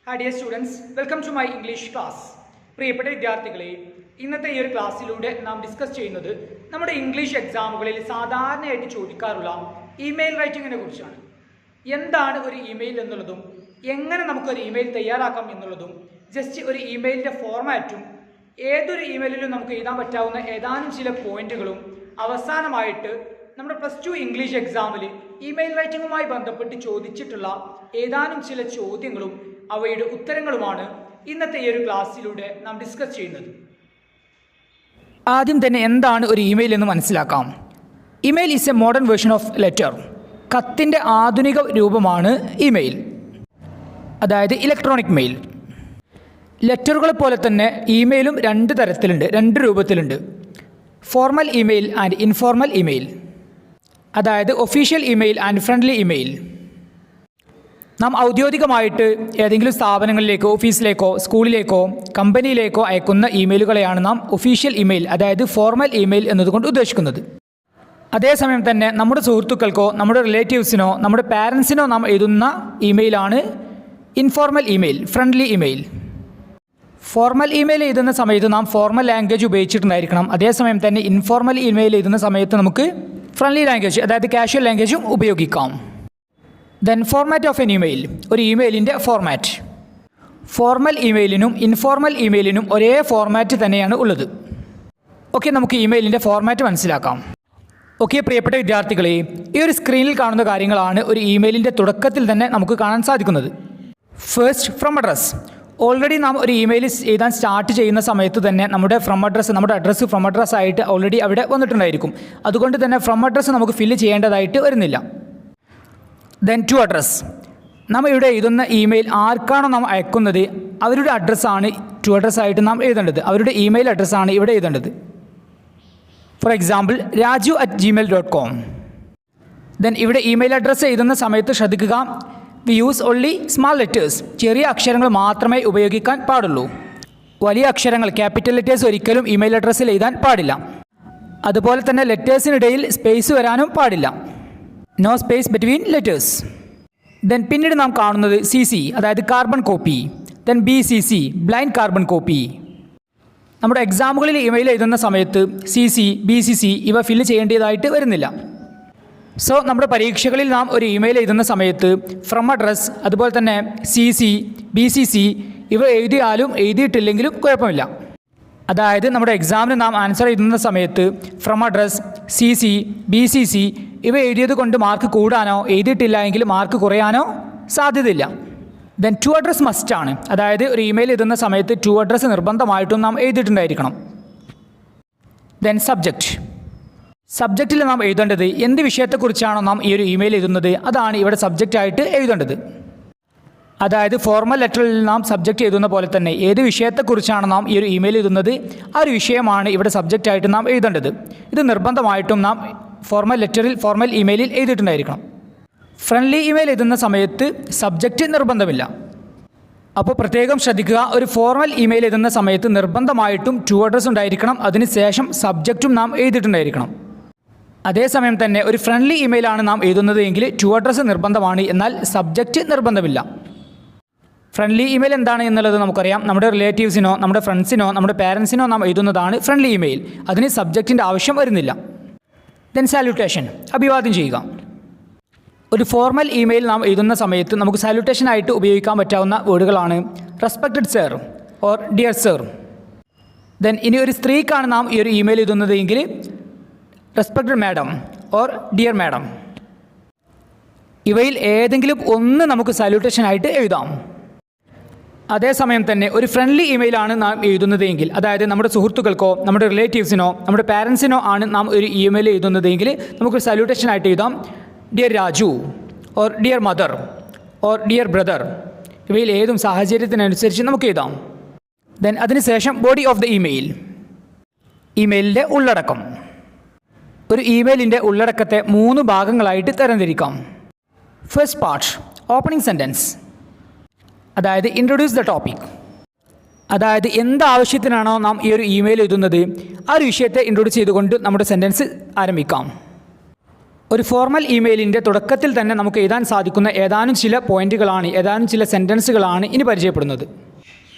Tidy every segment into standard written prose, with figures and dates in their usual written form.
Hi dear students, welcome to my English class. പ്രിയപ്പെട്ട വിദ്യാർത്ഥികളെ, ഇന്നത്തെ ഈ ഒരു ക്ലാസ്സിലൂടെ നാം ഡിസ്കസ് ചെയ്യുന്നത് നമ്മുടെ ഇംഗ്ലീഷ് എക്സാമുകളിൽ സാധാരണയായിട്ട് ചോദിക്കാറുള്ള ഇമെയിൽ റൈറ്റിങ്ങിനെ കുറിച്ചാണ്. എന്താണ് ഒരു ഇമെയിൽ എന്നുള്ളതും എങ്ങനെ നമുക്കൊരു ഇമെയിൽ തയ്യാറാക്കാം എന്നുള്ളതും ജസ്റ്റ് ഒരു ഇമെയിലിൻ്റെ ഫോർമാറ്റും ഏതൊരു ഇമെയിലിലും നമുക്ക് എഴുതാൻ പറ്റാവുന്ന ഏതാനും ചില പോയിന്റുകളും അവസാനമായിട്ട് നമ്മുടെ +2 ഇംഗ്ലീഷ് എക്സാമിൽ ഇമെയിൽ റൈറ്റിങ്ങുമായി ബന്ധപ്പെട്ട് ചോദിച്ചിട്ടുള്ള ഏതാനും ചില ചോദ്യങ്ങളും അവയുടെ ഉത്തരങ്ങളുമാണ് ഇന്നത്തെ ഈ ഒരു ക്ലാസ്സിലൂടെ നാം ഡിസ്കസ് ചെയ്യുന്നത്. ആദ്യം തന്നെ എന്താണ് ഒരു ഇമെയിൽ എന്ന് മനസ്സിലാക്കാം. Email is a modern version of letter. കത്തിൻ്റെ ആധുനിക രൂപമാണ് ഇമെയിൽ, അതായത് ഇലക്ട്രോണിക് മെയിൽ. ലെറ്ററുകളെ പോലെ തന്നെ ഇമെയിലും രണ്ട് തരത്തിലുണ്ട്, രണ്ട് രൂപത്തിലുണ്ട്. Formal email and informal email, അതായത് official email and friendly email. നാം ഔദ്യോഗികമായിട്ട് ഏതെങ്കിലും സ്ഥാപനങ്ങളിലേക്കോ ഓഫീസിലേക്കോ സ്കൂളിലേക്കോ കമ്പനിയിലേക്കോ അയക്കുന്ന ഇമെയിലുകളെയാണ് നാം ഒഫീഷ്യൽ ഇമെയിൽ, അതായത് ഫോർമൽ ഇമെയിൽ എന്നതുകൊണ്ട് ഉദ്ദേശിക്കുന്നത്. അതേസമയം തന്നെ നമ്മുടെ സുഹൃത്തുക്കൾക്കോ നമ്മുടെ റിലേറ്റീവ്സിനോ നമ്മുടെ പാരൻസിനോ നാം എഴുതുന്ന ഇമെയിലാണ് informal email, friendly email. Formal email എഴുതുന്ന സമയത്ത് നാം ഫോർമൽ ലാംഗ്വേജ് ഉപയോഗിച്ചിട്ടുണ്ടായിരിക്കണം. അതേസമയം തന്നെ ഇൻഫോർമൽ ഇമെയിൽ എഴുതുന്ന സമയത്ത് നമുക്ക് ഫ്രണ്ട്ലി ലാംഗ്വേജ്, അതായത് കാഷ്വൽ ലാംഗ്വേജും ഉപയോഗിക്കാം. Then format of an email, ഒരു ഇമെയിലിൻ്റെ ഫോർമാറ്റ്. ഫോർമൽ ഇമെയിലിനും ഇൻഫോർമൽ ഇമെയിലിനും ഒരേ ഫോർമാറ്റ് തന്നെയാണ് ഉള്ളത്. ഓക്കെ, നമുക്ക് ഇമെയിലിൻ്റെ ഫോർമാറ്റ് മനസ്സിലാക്കാം. ഓക്കെ പ്രിയപ്പെട്ട വിദ്യാർത്ഥികളെ, ഈ ഒരു സ്ക്രീനിൽ കാണുന്ന കാര്യങ്ങളാണ് ഒരു ഇമെയിലിൻ്റെ തുടക്കത്തിൽ തന്നെ നമുക്ക് കാണാൻ സാധിക്കുന്നത്. First, from address. ഓൾറെഡി നാം ഒരു ഇമെയിൽ എഴുതാൻ സ്റ്റാർട്ട് ചെയ്യുന്ന സമയത്ത് തന്നെ നമ്മുടെ അഡ്രസ്സ് ഫ്രം അഡ്രസ്സ് ആയിട്ട് ഓൾറെഡി അവിടെ വന്നിട്ടുണ്ടായിരിക്കും. അതുകൊണ്ട് തന്നെ ഫ്രം അഡ്രസ്സ് നമുക്ക് ഫില്ല് ചെയ്യേണ്ടതായിട്ട് വരുന്നില്ല. Then to address. നാം ഇവിടെ എഴുതുന്ന ഇമെയിൽ ആർക്കാണോ നാം അയക്കുന്നത് അവരുടെ അഡ്രസ്സാണ് ടു അഡ്രസ്സായിട്ട് നാം എഴുതേണ്ടത്, അവരുടെ ഇമെയിൽ അഡ്രസ്സാണ് ഇവിടെ എഴുതേണ്ടത്. For example raju@gmail.com. ദെൻ ഇവിടെ ഇമെയിൽ അഡ്രസ്സ് എഴുതുന്ന സമയത്ത് ശ്രദ്ധിക്കുക, we use only small letters. ചെറിയ അക്ഷരങ്ങൾ മാത്രമേ ഉപയോഗിക്കാൻ പാടുള്ളൂ. വലിയ അക്ഷരങ്ങൾ, ക്യാപിറ്റൽ ലെറ്റേഴ്സ് ഒരിക്കലും ഇമെയിൽ അഡ്രസ്സിൽ എഴുതാൻ പാടില്ല. അതുപോലെ തന്നെ ലെറ്റേഴ്സിനിടയിൽ സ്പേസ് വരാനും പാടില്ല. No space between letters. Then പിന്നീട് നാം കാണുന്നത് CC, അതായത് carbon copy. Then BCC, blind carbon copy. നമ്മുടെ എക്സാമുകളിൽ ഇമെയിൽ എഴുതുന്ന സമയത്ത് CC, BCC ഇവ ഫില്ല് ചെയ്യേണ്ടതായിട്ട് വരുന്നില്ല. സോ നമ്മുടെ പരീക്ഷകളിൽ നാം ഒരു ഇമെയിൽ എഴുതുന്ന സമയത്ത് ഫ്രം അഡ്രസ്, അതുപോലെ തന്നെ CC, BCC ഇവ എഴുതിയാലും എഴുതിയിട്ടില്ലെങ്കിലും കുഴപ്പമില്ല. അതായത് നമ്മുടെ എക്സാമിന് നാം ആൻസർ എഴുതുന്ന സമയത്ത് ഫ്രം അഡ്രസ്, CC, BCC ഇവ എഴുതിയത് കൊണ്ട് മാർക്ക് കൂടാനോ എഴുതിയിട്ടില്ല എങ്കിൽ മാർക്ക് കുറയാനോ സാധ്യതയില്ല. ദെൻ ടു അഡ്രസ് മസ്റ്റാണ്, അതായത് ഒരു ഇമെയിൽ എഴുതുന്ന സമയത്ത് ടു അഡ്രസ് നിർബന്ധമായിട്ടും നാം എഴുതിയിട്ടുണ്ടായിരിക്കണം. Then subject. സബ്ജക്റ്റിൽ നാം എഴുതേണ്ടത് എന്ത് വിഷയത്തെക്കുറിച്ചാണോ നാം ഈ ഒരു ഇമെയിൽ എഴുതുന്നത് അതാണ് ഇവിടെ സബ്ജക്റ്റായിട്ട് എഴുതേണ്ടത്. അതായത് ഫോർമൽ ലെറ്ററിൽ നാം സബ്ജക്റ്റ് എഴുതുന്ന പോലെ തന്നെ ഏത് വിഷയത്തെക്കുറിച്ചാണ് നാം ഈ ഒരു ഇമെയിൽ എഴുതുന്നത് ആ ഒരു വിഷയമാണ് ഇവിടെ സബ്ജക്റ്റായിട്ട് നാം എഴുതേണ്ടത്. ഇത് നിർബന്ധമായിട്ടും നാം ഫോർമൽ ഇമെയിലിൽ എഴുതിയിട്ടുണ്ടായിരിക്കണം. ഫ്രണ്ട്ലി ഇമെയിൽ എഴുതുന്ന സമയത്ത് സബ്ജക്റ്റ് നിർബന്ധമില്ല. അപ്പോൾ പ്രത്യേകം ശ്രദ്ധിക്കുക, ഒരു ഫോർമൽ ഇമെയിൽ എഴുതുന്ന സമയത്ത് നിർബന്ധമായിട്ടും ടു അഡ്രസ് ഉണ്ടായിരിക്കണം, അതിനുശേഷം സബ്ജക്റ്റും നാം എഴുതിയിട്ടുണ്ടായിരിക്കണം. അതേസമയം തന്നെ ഒരു ഫ്രണ്ട്ലി ഇമെയിലാണ് നാം എഴുതുന്നത് എങ്കിൽ ടു അഡ്രസ് നിർബന്ധമാണ്, എന്നാൽ സബ്ജക്റ്റ് നിർബന്ധമില്ല. ഫ്രണ്ട്ലി ഇമെയിൽ എന്താണ് എന്നുള്ളത് നമുക്കറിയാം. നമ്മുടെ റിലേറ്റീവ്സിനോ നമ്മുടെ ഫ്രണ്ട്സിനോ നമ്മുടെ പാരൻസിനോ നാം എഴുതുന്നതാണ് ഫ്രണ്ട്ലി ഇമെയിൽ, അതിന് സബ്ജക്റ്റിൻ്റെ ആവശ്യം വരുന്നില്ല. ദെൻ സാല്യൂട്ടേഷൻ, അഭിവാദ്യം ചെയ്യുക. ഒരു ഫോർമൽ ഇമെയിൽ നാം എഴുതുന്ന സമയത്ത് നമുക്ക് സാല്യൂട്ടേഷനായിട്ട് ഉപയോഗിക്കാൻ പറ്റാവുന്ന വേർഡുകളാണ് respected sir or dear sir. Then ഇനി ഒരു സ്ത്രീക്കാണ് നാം ഈ ഒരു ഇമെയിൽ എഴുതുന്നത് എങ്കിൽ respected madam or dear madam. ഇവയിൽ ഏതെങ്കിലും ഒന്ന് നമുക്ക് സാല്യൂട്ടേഷനായിട്ട് എഴുതാം. അതേസമയം തന്നെ ഒരു ഫ്രണ്ട്ലി ഇമെയിലാണ് നാം എഴുതുന്നത് എങ്കിൽ, അതായത് നമ്മുടെ സുഹൃത്തുക്കൾക്കോ നമ്മുടെ റിലേറ്റീവ്സിനോ നമ്മുടെ പാരൻസിനോ ആണ് നാം ഒരു ഇമെയിൽ എഴുതുന്നത് എങ്കിൽ നമുക്ക് സാല്യൂട്ടേഷനായിട്ട് എഴുതാം dear Raju or dear mother or dear brother. ഇവയിൽ ഏതും സാഹചര്യത്തിനനുസരിച്ച് നമുക്ക് എഴുതാം. ദെൻ അതിനുശേഷം ബോഡി ഓഫ് ദ ഇമെയിൽ, ഇമെയിലിൻ്റെ ഉള്ളടക്കം. ഒരു ഇമെയിലിൻ്റെ ഉള്ളടക്കത്തെ 3 ഭാഗങ്ങളായിട്ട് തരംതിരിക്കാം. ഫസ്റ്റ് പാർട്ട്, ഓപ്പണിംഗ് സെൻറ്റൻസ്, അതായത് ഇൻട്രൊഡ്യൂസ് ദ ടോപ്പിക്. അതായത് എന്താവശ്യത്തിനാണോ നാം ഈ ഒരു ഇമെയിൽ എഴുതുന്നത് ആ ഒരു വിഷയത്തെ ഇൻട്രൊഡ്യൂസ് ചെയ്തുകൊണ്ട് നമ്മുടെ സെൻറ്റൻസ് ആരംഭിക്കാം. ഒരു ഫോർമൽ ഇമെയിലിൻ്റെ തുടക്കത്തിൽ തന്നെ നമുക്ക് എഴുതാൻ സാധിക്കുന്ന ഏതാനും ചില പോയിന്റുകളാണ്, ഏതാനും ചില സെൻറ്റൻസുകളാണ് ഇനി പരിചയപ്പെടുന്നത്.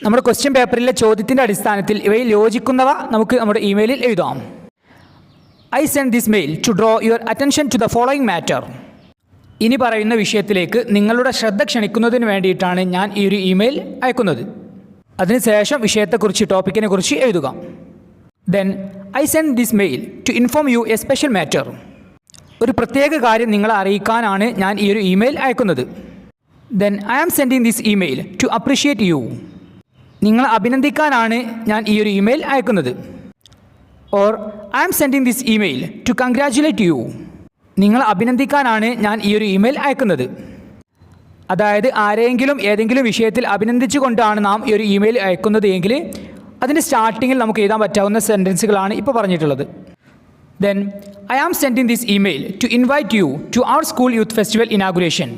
നമ്മുടെ ക്വസ്റ്റ്യൻ പേപ്പറിലെ ചോദ്യത്തിൻ്റെ അടിസ്ഥാനത്തിൽ ഇവയിൽ യോജിക്കുന്നവ നമുക്ക് നമ്മുടെ ഇമെയിലിൽ എഴുതാം. I send this mail to draw your attention to the following matter. ഇനി പറയുന്ന വിഷയത്തിലേക്ക് നിങ്ങളുടെ ശ്രദ്ധ ക്ഷണിക്കുന്നതിന് വേണ്ടിയിട്ടാണ് ഞാൻ ഈ ഒരു ഇമെയിൽ അയക്കുന്നത്. അതിനുശേഷം വിഷയത്തെക്കുറിച്ച്, ടോപ്പിക്കിനെ കുറിച്ച് എഴുതുക. Then I send this mail to inform you a special matter. ഒരു പ്രത്യേക കാര്യം നിങ്ങളെ അറിയിക്കാനാണ് ഞാൻ ഈ ഒരു ഇമെയിൽ അയക്കുന്നത്. Then I am sending this email to appreciate you. നിങ്ങളെ അഭിനന്ദിക്കാനാണ് ഞാൻ ഈ ഒരു ഇമെയിൽ അയക്കുന്നത്. Or I am sending this email to congratulate you. നിങ്ങളെ അഭിനന്ദിക്കാനാണ് ഞാൻ ഈ ഒരു ഇമെയിൽ അയക്കുന്നത്. അതായത് ആരെങ്കിലും ഏതെങ്കിലും വിഷയത്തിൽ അഭിനന്ദിച്ചുകൊണ്ടാണ് നാം ഈ ഒരു ഇമെയിൽ അയക്കുന്നത് എങ്കിൽ അതിൻ്റെ സ്റ്റാർട്ടിങ്ങിൽ നമുക്ക് എഴുതാൻ പറ്റാവുന്ന സെൻറ്റൻസുകളാണ് ഇപ്പോൾ പറഞ്ഞിട്ടുള്ളത്. Then I am sending this email to invite you to our school youth festival inauguration.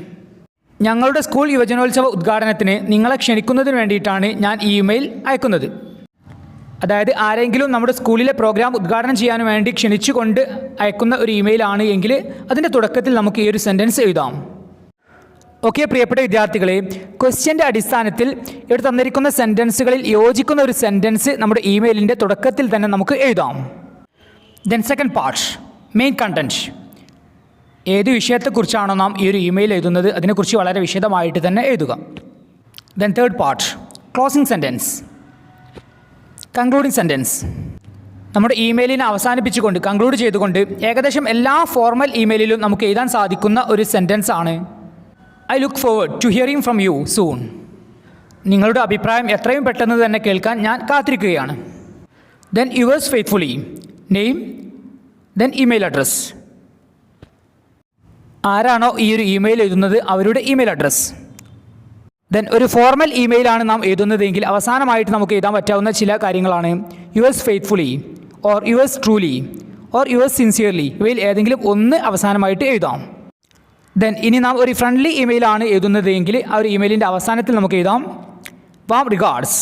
ഞങ്ങളുടെ സ്കൂൾ യുവജനോത്സവ ഉദ്ഘാടനത്തിന് നിങ്ങളെ ക്ഷണിക്കുന്നതിന് വേണ്ടിയിട്ടാണ് ഞാൻ ഈ ഇമെയിൽ അയക്കുന്നത്. അതായത് ആരെങ്കിലും നമ്മുടെ സ്കൂളിലെ പ്രോഗ്രാം ഉദ്ഘാടനം ചെയ്യാൻ വേണ്ടി ക്ഷണിച്ചുകൊണ്ട് അയക്കുന്ന ഒരു ഇമെയിലാണ് എങ്കിൽ അതിൻ്റെ തുടക്കത്തിൽ നമുക്ക് ഈ ഒരു സെൻറ്റൻസ് എഴുതാം. ഓക്കെ പ്രിയപ്പെട്ട വിദ്യാർത്ഥികളെ, ക്വസ്റ്റ്യൻ്റെ അടിസ്ഥാനത്തിൽ ഇവിടെ തന്നിരിക്കുന്ന സെൻറ്റൻസുകളിൽ യോജിക്കുന്ന ഒരു സെൻറ്റൻസ് നമ്മുടെ ഇമെയിലിൻ്റെ തുടക്കത്തിൽ തന്നെ നമുക്ക് എഴുതാം. Then second part, main content. ഏത് വിഷയത്തെക്കുറിച്ചാണോ നാം ഈ ഒരു ഇമെയിൽ എഴുതുന്നത് അതിനെക്കുറിച്ച് വളരെ വിശദമായിട്ട് തന്നെ എഴുതുക. Then third part, closing sentence, concluding sentence. നമ്മുടെ ഇമെയിലിനെ അവസാനിപ്പിച്ചുകൊണ്ട്, കൺക്ലൂഡ് ചെയ്തുകൊണ്ട് ഏകദേശം എല്ലാ ഫോർമൽ ഇമെയിലിലും നമുക്ക് എഴുതാൻ സാധിക്കുന്ന ഒരു സെൻറ്റൻസ് ആണ് I look forward to hearing from you soon. നിങ്ങളുടെ അഭിപ്രായം എത്രയും പെട്ടെന്ന് തന്നെ കേൾക്കാൻ ഞാൻ കാത്തിരിക്കുകയാണ്. Then yours faithfully, name, then email address. ആരാണോ ഈ ഒരു ഇമെയിൽ എഴുതുന്നത് അവരുടെ ഇമെയിൽ അഡ്രസ്. ദെൻ ഒരു ഫോർമൽ ഇമെയിലാണ് നാം എഴുതുന്നതെങ്കിൽ അവസാനമായിട്ട് നമുക്ക് എഴുതാൻ പറ്റാവുന്ന ചില കാര്യങ്ങളാണ് yours faithfully, or yours truly, or yours sincerely. ഇവയിൽ ഏതെങ്കിലും ഒന്ന് അവസാനമായിട്ട് എഴുതാം. ദെൻ ഇനി നാം ഒരു ഫ്രണ്ട്ലി ഇമെയിലാണ് എഴുതുന്നതെങ്കിൽ ആ ഒരു ഇമെയിലിൻ്റെ അവസാനത്തിൽ നമുക്ക് എഴുതാം warm regards,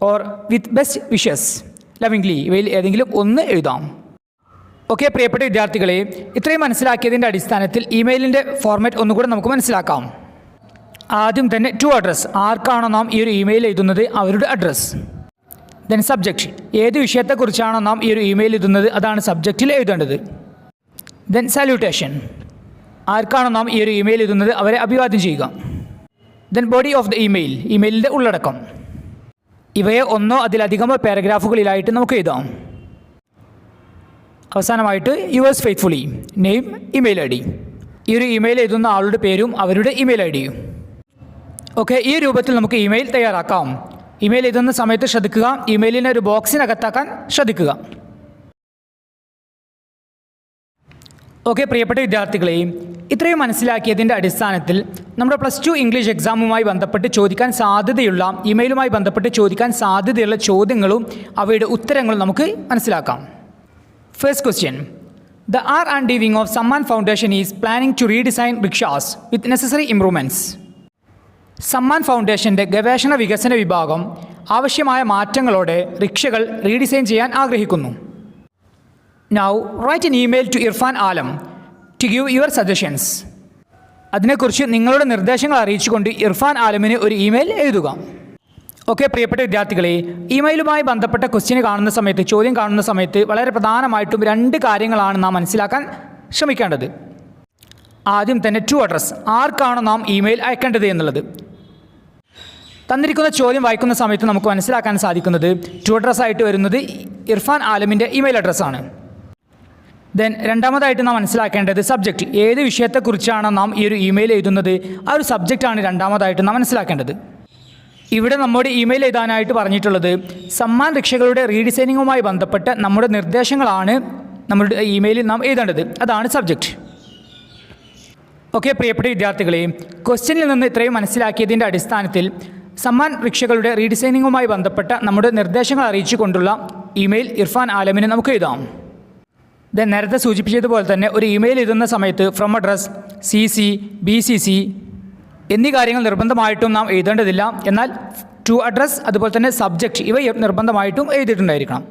or with best wishes, lovingly. ഇവയിൽ ഏതെങ്കിലും ഒന്ന് എഴുതാം. ഓക്കെ പ്രിയപ്പെട്ട വിദ്യാർത്ഥികളെ, ഇത്രയും മനസ്സിലാക്കിയതിൻ്റെ അടിസ്ഥാനത്തിൽ ഇമെയിലിൻ്റെ ഫോർമാറ്റ് ഒന്നുകൂടെ നമുക്ക് മനസ്സിലാക്കാം. ആദ്യം തന്നെ ടു അഡ്രസ്, ആർക്കാണോ നാം ഈ ഒരു ഇമെയിൽ എഴുതുന്നത് അവരുടെ അഡ്രസ്സ്. ദെൻ സബ്ജക്റ്റ്, ഏത് വിഷയത്തെക്കുറിച്ചാണോ നാം ഈ ഒരു ഇമെയിൽ എഴുതുന്നത് അതാണ് സബ്ജക്റ്റിൽ എഴുതേണ്ടത്. ദെൻ സാല്യൂട്ടേഷൻ, ആർക്കാണോ നാം ഈ ഒരു ഇമെയിൽ എഴുതുന്നത് അവരെ അഭിവാദ്യം ചെയ്യുക. Then body of the email, ഇമെയിലിൻ്റെ ഉള്ളടക്കം. ഇവയെ ഒന്നോ അതിലധികമോ പാരഗ്രാഫുകളിലായിട്ട് നമുക്ക് എഴുതാം. അവസാനമായിട്ട് yours faithfully, name, email I D. ഈ ഒരു ഇമെയിൽ എഴുതുന്ന ആളുടെ പേരും അവരുടെ ഇമെയിൽ ഐ ഡിയും. ഓക്കെ, ഈ രൂപത്തിൽ നമുക്ക് ഇമെയിൽ തയ്യാറാക്കാം. ഇമെയിൽ എഴുതുന്ന സമയത്ത് ശ്രദ്ധിക്കുക, ഇമെയിലിനെ ഒരു ബോക്സിനകത്താക്കാൻ ശ്രദ്ധിക്കുക. ഓക്കെ പ്രിയപ്പെട്ട വിദ്യാർത്ഥികളെ, ഇത്രയും മനസ്സിലാക്കിയതിൻ്റെ അടിസ്ഥാനത്തിൽ നമ്മുടെ +2 ഇംഗ്ലീഷ് എക്സാമുമായി ബന്ധപ്പെട്ട് ചോദിക്കാൻ സാധ്യതയുള്ള, ഇമെയിലുമായി ബന്ധപ്പെട്ട് ചോദിക്കാൻ സാധ്യതയുള്ള ചോദ്യങ്ങളും അവയുടെ ഉത്തരങ്ങളും നമുക്ക് മനസ്സിലാക്കാം. First question, The R&D wing of Samman Foundation is planning to redesign rickshaws with necessary improvements. Samman ഫൗണ്ടേഷൻ്റെ ഗവേഷണ വികസന വിഭാഗം ആവശ്യമായ മാറ്റങ്ങളോടെ റിക്ഷകൾ റീഡിസൈൻ ചെയ്യാൻ ആഗ്രഹിക്കുന്നു. Now write an email to Irfan Alam to give your suggestions. അതിനെക്കുറിച്ച് നിങ്ങളുടെ നിർദ്ദേശങ്ങൾ അറിയിച്ചുകൊണ്ട് ഇർഫാൻ ആലമിന് ഒരു ഇമെയിൽ എഴുതുക. ഓക്കെ പ്രിയപ്പെട്ട വിദ്യാർത്ഥികളെ, ഇമെയിലുമായി ബന്ധപ്പെട്ട ക്വസ്റ്റ്യൻ കാണുന്ന സമയത്ത്, ചോദ്യം കാണുന്ന സമയത്ത് വളരെ പ്രധാനമായിട്ടും 2 കാര്യങ്ങളാണ് നാം മനസ്സിലാക്കാൻ ശ്രമിക്കേണ്ടത്. ആദ്യം തന്നെ ടു അഡ്രസ്, ആർക്കാണ് നാം ഇമെയിൽ അയക്കേണ്ടത് എന്നുള്ളത്. തന്നിരിക്കുന്ന ചോദ്യം വായിക്കുന്ന സമയത്ത് നമുക്ക് മനസ്സിലാക്കാൻ സാധിക്കുന്നത് ടു അഡ്രസ്സായിട്ട് വരുന്നത് ഇർഫാൻ ആലമിൻ്റെ ഇമെയിൽ അഡ്രസ്സാണ്. ദെൻ രണ്ടാമതായിട്ട് നാം മനസ്സിലാക്കേണ്ടത് സബ്ജക്റ്റ്, ഏത് വിഷയത്തെക്കുറിച്ചാണ് നാം ഈ ഒരു ഇമെയിൽ എഴുതുന്നത് ആ ഒരു സബ്ജക്റ്റാണ് രണ്ടാമതായിട്ട് നാം മനസ്സിലാക്കേണ്ടത്. ഇവിടെ നമ്മുടെ ഇമെയിൽ എഴുതാനായിട്ട് പറഞ്ഞിട്ടുള്ളത് സമ്മാൻ റിക്ഷകളുടെ റീഡിസൈനിങ്ങുമായി ബന്ധപ്പെട്ട നമ്മുടെ നിർദ്ദേശങ്ങളാണ് നമ്മുടെ ഇമെയിലിൽ നാം എഴുതേണ്ടത്, അതാണ് സബ്ജക്റ്റ്. ഓക്കെ പ്രിയപ്പെട്ട വിദ്യാർത്ഥികളെ, ക്വസ്റ്റ്യനിൽ നിന്ന് ഇത്രയും മനസ്സിലാക്കിയതിൻ്റെ അടിസ്ഥാനത്തിൽ സമ്മാൻ റിക്ഷകളുടെ റീഡിസൈനിങ്ങുമായി ബന്ധപ്പെട്ട നമ്മുടെ നിർദ്ദേശങ്ങൾ അറിയിച്ചു കൊണ്ടുള്ള ഇമെയിൽ ഇർഫാൻ ആലമിന് നമുക്ക് എഴുതാം. ദെൻ നേരത്തെ സൂചിപ്പിച്ചതുപോലെ തന്നെ ഒരു ഇമെയിൽ എഴുതുന്ന സമയത്ത് ഫ്രം അഡ്രസ്, CC, BCC എന്നീ കാര്യങ്ങൾ നിർബന്ധമായിട്ടും നാം എഴുതേണ്ടതില്ല. എന്നാൽ ടു അഡ്രസ് അതുപോലെ തന്നെ സബ്ജക്റ്റ് ഇവ നിർബന്ധമായിട്ടും എഴുതിയിട്ടുണ്ടായിരിക്കണം.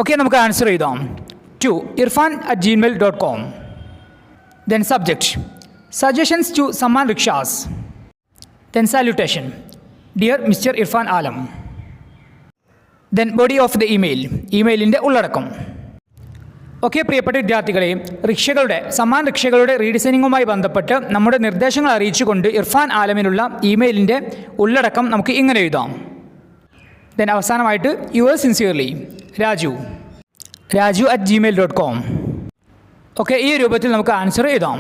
ഓക്കെ, നമുക്ക് ആൻസർ എഴുതാം. To irfan@gmail.com. Then subject, suggestions to Samman Rickshaws. Then salutation, dear Mr. Irfan Alam. Then body of the email, ഇമെയിലിൻ്റെ ഉള്ളടക്കം. ഓക്കെ പ്രിയപ്പെട്ട വിദ്യാർത്ഥികളെ, സമ്മാൻ റിക്ഷകളുടെ റീഡിസൈനിങ്ങുമായി ബന്ധപ്പെട്ട് നമ്മുടെ നിർദ്ദേശങ്ങൾ അറിയിച്ചുകൊണ്ട് ഇർഫാൻ ആലമിനുള്ള ഇമെയിലിൻ്റെ ഉള്ളടക്കം നമുക്ക് ഇങ്ങനെ എഴുതാം. ദെൻ അവസാനമായിട്ട് യുവേഴ്സ് സിൻസിയർലി രാജു@gmail.com. ഓക്കെ, ഈ രൂപത്തിൽ നമുക്ക് ആൻസർ എഴുതാം.